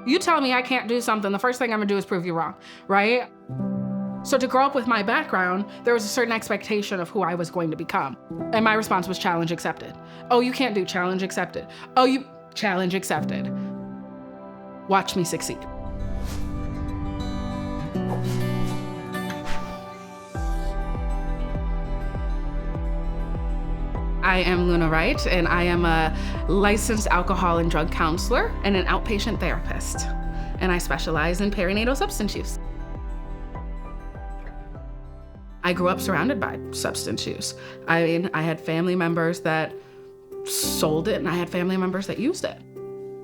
You tell me I can't do something, the first thing I'm gonna do is prove you wrong, right? So to grow up with my background, there was a certain expectation of who I was going to become. And my response was challenge accepted. Oh, you can't do, challenge accepted. Oh, you, challenge accepted. Watch me succeed. I am Luna Wright, and I am a licensed alcohol and drug counselor and an outpatient therapist. And I specialize in perinatal substance use. I grew up surrounded by substance use. I mean, I had family members that sold it, and I had family members that used it.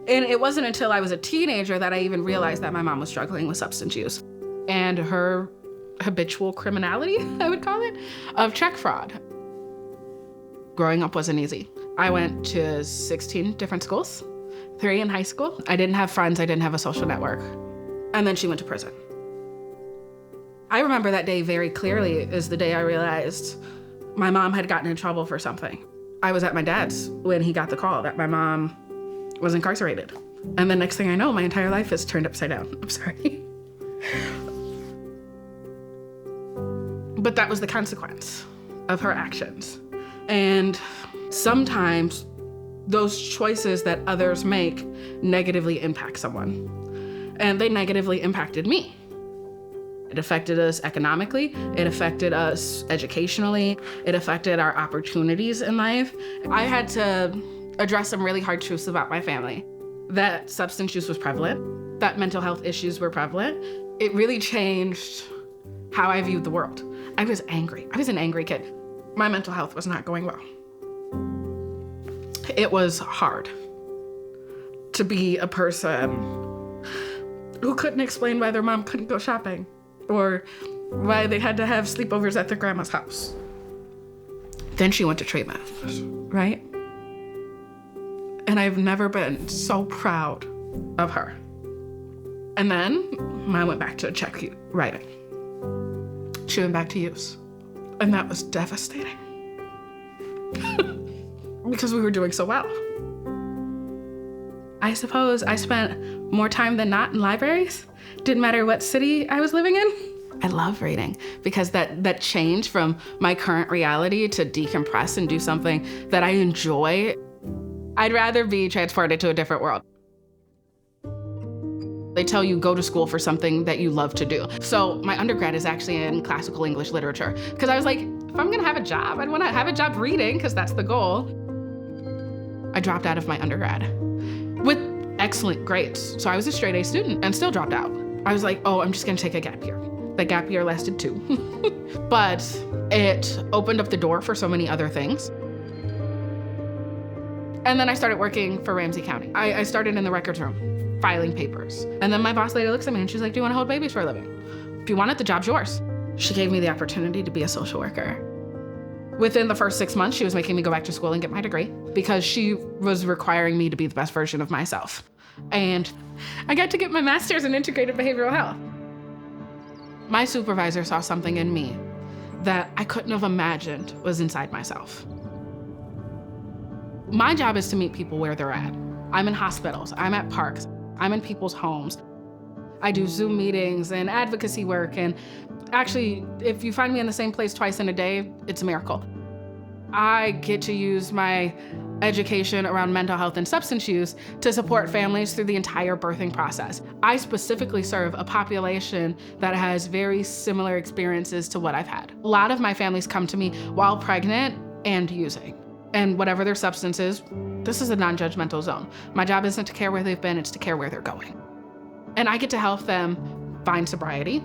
And it wasn't until I was a teenager that I even realized that my mom was struggling with substance use and her habitual criminality, I would call it, of check fraud. Growing up wasn't easy. I went to 16 different schools, 3 in high school. I didn't have friends, I didn't have a social network. And then she went to prison. I remember that day very clearly is the day I realized my mom had gotten in trouble for something. I was at my dad's when he got the call that my mom was incarcerated. And the next thing I know, my entire life is turned upside down. I'm sorry. But that was the consequence of her actions. And sometimes those choices that others make negatively impact someone. And they negatively impacted me. It affected us economically, it affected us educationally, it affected our opportunities in life. I had to address some really hard truths about my family. That substance use was prevalent, that mental health issues were prevalent. It really changed how I viewed the world. I was angry. I was an angry kid. My mental health was not going well. It was hard to be a person who couldn't explain why their mom couldn't go shopping or why they had to have sleepovers at their grandma's house. Then she went to treatment, right? And I've never been so proud of her. And then I went back to check writing. She went back to use. And that was devastating because we were doing so well. I suppose I spent more time than not in libraries. Didn't matter what city I was living in. I love reading because that change from my current reality to decompress and do something that I enjoy. I'd rather be transported to a different world. They tell you go to school for something that you love to do. So my undergrad is actually in classical English literature because I was like, if I'm gonna have a job, I'd wanna have a job reading because that's the goal. I dropped out of my undergrad with excellent grades. So I was a straight A student and still dropped out. I was like, oh, I'm just gonna take a gap year. The gap year lasted 2. But it opened up the door for so many other things. And then I started working for Ramsey County. I started in the records room, filing papers. And then my boss lady looks at me and she's like, do you wanna hold babies for a living? If you want it, the job's yours. She gave me the opportunity to be a social worker. Within the first 6 months, she was making me go back to school and get my degree because she was requiring me to be the best version of myself. And I got to get my master's in integrated behavioral health. My supervisor saw something in me that I couldn't have imagined was inside myself. My job is to meet people where they're at. I'm in hospitals, I'm at parks, I'm in people's homes. I do Zoom meetings and advocacy work, and actually, if you find me in the same place twice in a day, it's a miracle. I get to use my education around mental health and substance use to support families through the entire birthing process. I specifically serve a population that has very similar experiences to what I've had. A lot of my families come to me while pregnant and using. And whatever their substance is, this is a non-judgmental zone. My job isn't to care where they've been, it's to care where they're going. And I get to help them find sobriety,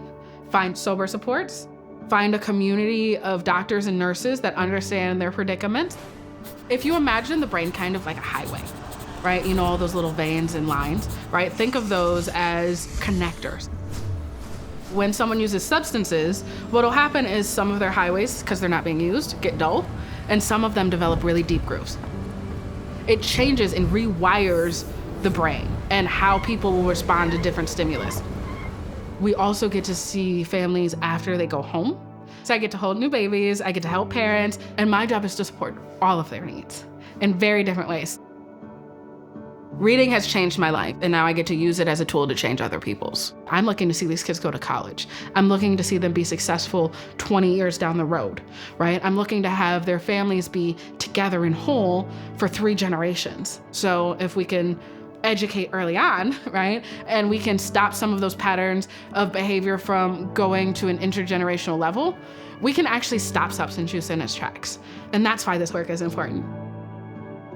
find sober supports, find a community of doctors and nurses that understand their predicament. If you imagine the brain kind of like a highway, right? You know, all those little veins and lines, right? Think of those as connectors. When someone uses substances, what'll happen is some of their highways, because they're not being used, get dull, and some of them develop really deep grooves. It changes and rewires the brain and how people will respond to different stimulus. We also get to see families after they go home. So I get to hold new babies, I get to help parents, and my job is to support all of their needs in very different ways. Reading has changed my life, and now I get to use it as a tool to change other people's. I'm looking to see these kids go to college. I'm looking to see them be successful 20 years down the road, right? I'm looking to have their families be together and whole for 3 generations. So if we can educate early on, right? And we can stop some of those patterns of behavior from going to an intergenerational level, we can actually stop substance use in its tracks. And that's why this work is important.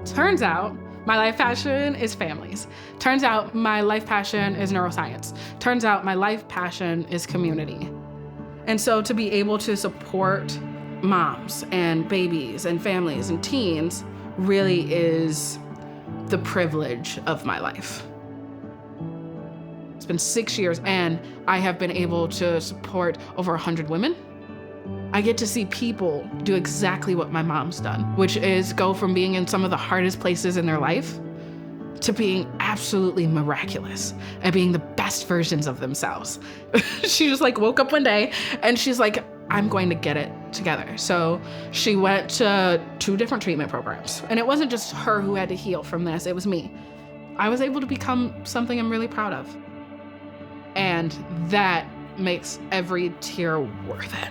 Turns out, my life passion is families. Turns out my life passion is neuroscience. Turns out my life passion is community. And so to be able to support moms and babies and families and teens really is the privilege of my life. It's been 6 years and I have been able to support over 100 women. I get to see people do exactly what my mom's done, which is go from being in some of the hardest places in their life to being absolutely miraculous and being the best versions of themselves. She just like woke up one day and she's like, I'm going to get it together. So she went to 2 different treatment programs. And it wasn't just her who had to heal from this, it was me. I was able to become something I'm really proud of. And that makes every tear worth it.